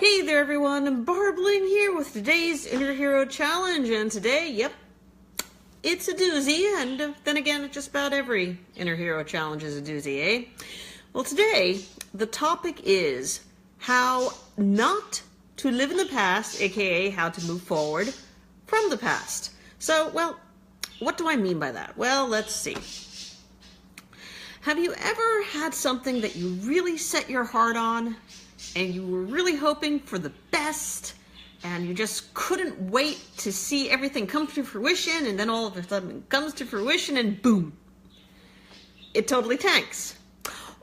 Hey there everyone, Barbling here with today's Inner Hero Challenge, and today, yep, it's a doozy, and then again, just about every Inner Hero Challenge is a doozy, eh? Well, today, the topic is how not to live in the past, aka how to move forward from the past. So, well, what do I mean by that? Well, let's see. Have you ever had something that you really set your heart on, and you were really hoping for the best, and you just couldn't wait to see everything come to fruition, and then all of a sudden it comes to fruition and boom, it totally tanks?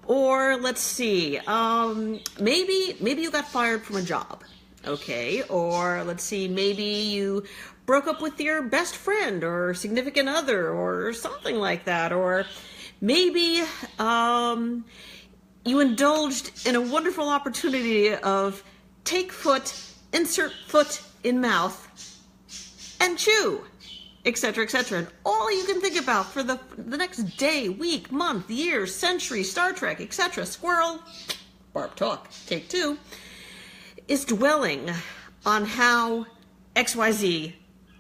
Or let's see, maybe you got fired from a job, okay? Or let's see, maybe you broke up with your best friend or significant other or something like that. Or maybe you indulged in a wonderful opportunity of take foot, insert foot in mouth, and chew, etc., etc. And all you can think about for the next day, week, month, year, century, Star Trek, etc., squirrel, Barb talk, take two, is dwelling on how XYZ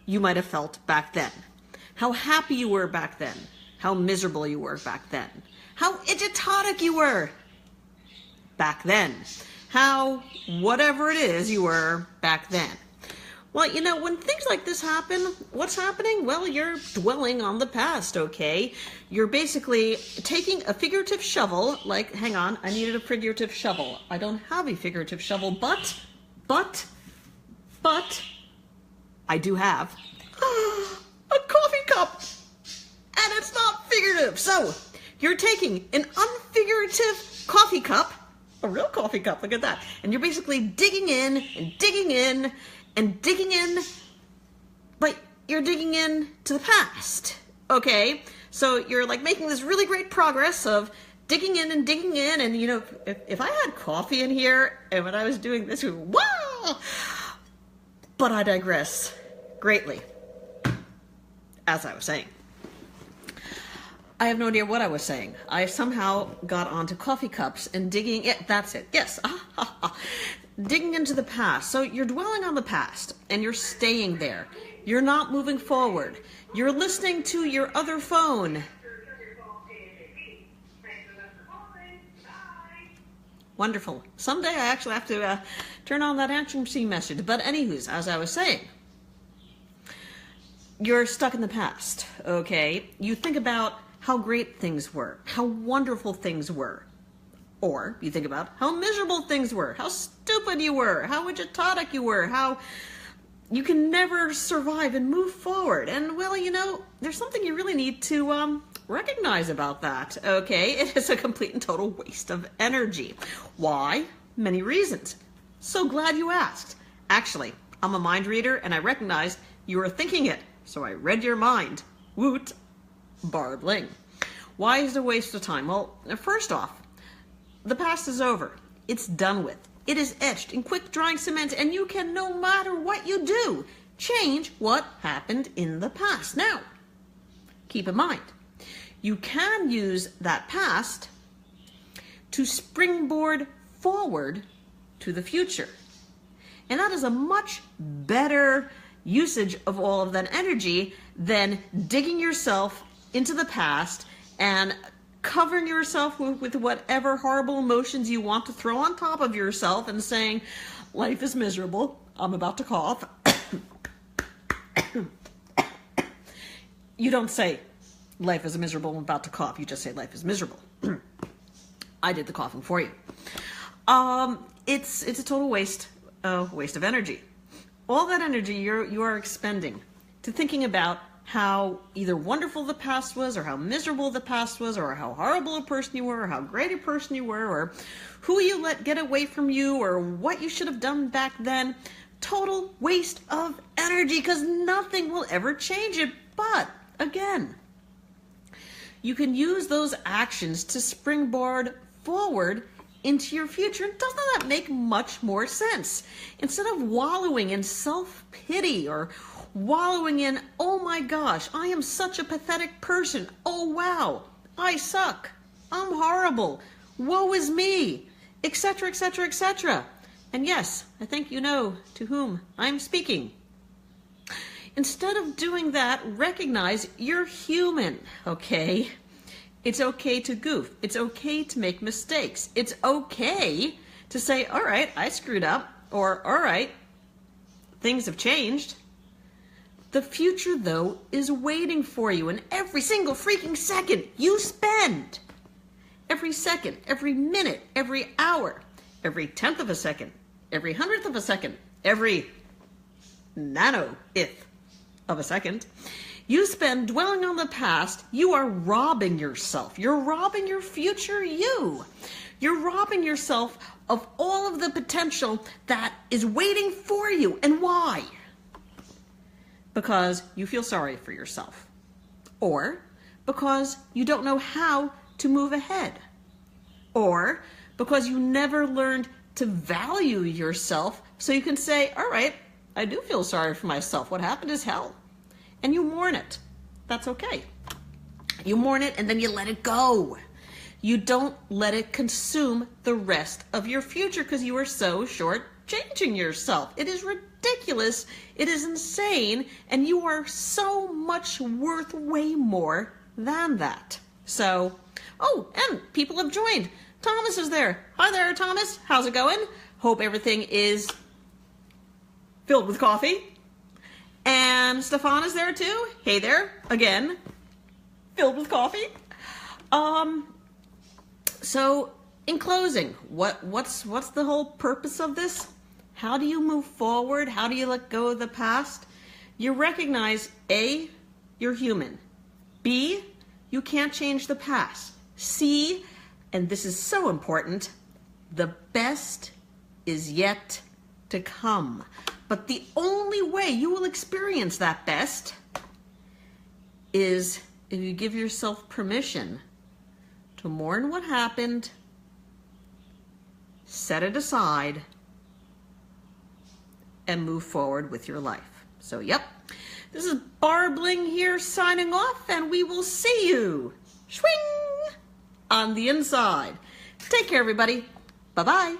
you might have felt back then. How happy you were back then. How miserable you were back then. How idiotic you were back then. How whatever it is you were back then. Well, you know, when things like this happen, what's happening? Well, you're dwelling on the past, okay? You're basically taking a figurative shovel, like, hang on, I needed a figurative shovel. I don't have a figurative shovel, but, I do have a coffee cup, and it's not figurative. So, you're taking an unfigurative coffee cup, a real coffee cup, look at that. And you're basically digging in and digging in and digging in, but you're digging in to the past, okay? So you're like making this really great progress of digging in, and you know, if I had coffee in here and when I was doing this, wow! But I digress greatly, as I was saying. I have no idea what I was saying. I somehow got onto coffee cups and digging it. That's it. Yes. Digging into the past. So you're dwelling on the past and you're staying there. You're not moving forward. You're listening to your other phone. Wonderful. Someday I actually have to turn on that answering machine message. But anywho's, as I was saying, you're stuck in the past, okay? You think about how great things were, how wonderful things were. Or you think about how miserable things were, how stupid you were, how idiotic you were, how you can never survive and move forward. And well, you know, there's something you really need to recognize about that, okay? It is a complete and total waste of energy. Why? Many reasons. So glad you asked. Actually, I'm a mind reader and I recognized you were thinking it, so I read your mind. Woot. Barbling. Why is it a waste of time? Well, first off, the past is over. It's done with. It is etched in quick drying cement, and you can, no matter what you do, change what happened in the past. Now, keep in mind, you can use that past to springboard forward to the future. And that is a much better usage of all of that energy than digging yourself into the past and covering yourself with whatever horrible emotions you want to throw on top of yourself and saying, life is miserable, I'm about to cough. You don't say, life is miserable, I'm about to cough. You just say, life is miserable. I did the coughing for you. It's a total waste of energy. All that energy you are expending to thinking about how either wonderful the past was, or how miserable the past was, or how horrible a person you were, or how great a person you were, or who you let get away from you, or what you should have done back then. Total waste of energy, because nothing will ever change it. But, again, you can use those actions to springboard forward into your future. Doesn't that make much more sense? Instead of wallowing in self-pity or wallowing in, oh my gosh, I am such a pathetic person. Oh wow, I suck. I'm horrible. Woe is me, etc., etc., etc. And yes, I think you know to whom I'm speaking. Instead of doing that, recognize you're human, okay? It's okay to goof. It's okay to make mistakes. It's okay to say, all right, I screwed up, or all right, things have changed. The future, though, is waiting for you, and every single freaking second you spend, every second, every minute, every hour, every tenth of a second, every hundredth of a second, every nano-ith of a second, you spend dwelling on the past, you are robbing yourself. You're robbing your future you. You're robbing yourself of all of the potential that is waiting for you. And why? Because you feel sorry for yourself. Or because you don't know how to move ahead. Or because you never learned to value yourself so you can say, all right, I do feel sorry for myself. What happened is hell. And you mourn it. That's okay. You mourn it and then you let it go. You don't let it consume the rest of your future because you are so short-changing yourself. It is ridiculous. It is insane. And you are so much worth way more than that. So, oh, and people have joined. Thomas is there. Hi there, Thomas. How's it going? Hope everything is filled with coffee. And Stefan is there too. Hey there, again, filled with coffee. So in closing, what's the whole purpose of this? How do you move forward? How do you let go of the past? You recognize A, you're human. B, you can't change the past. C, and this is so important, the best is yet to come. But the only way you will experience that best is if you give yourself permission to mourn what happened, set it aside, and move forward with your life. So, yep, this is Barbling here signing off, and we will see you, swing, on the inside. Take care, everybody. Bye-bye.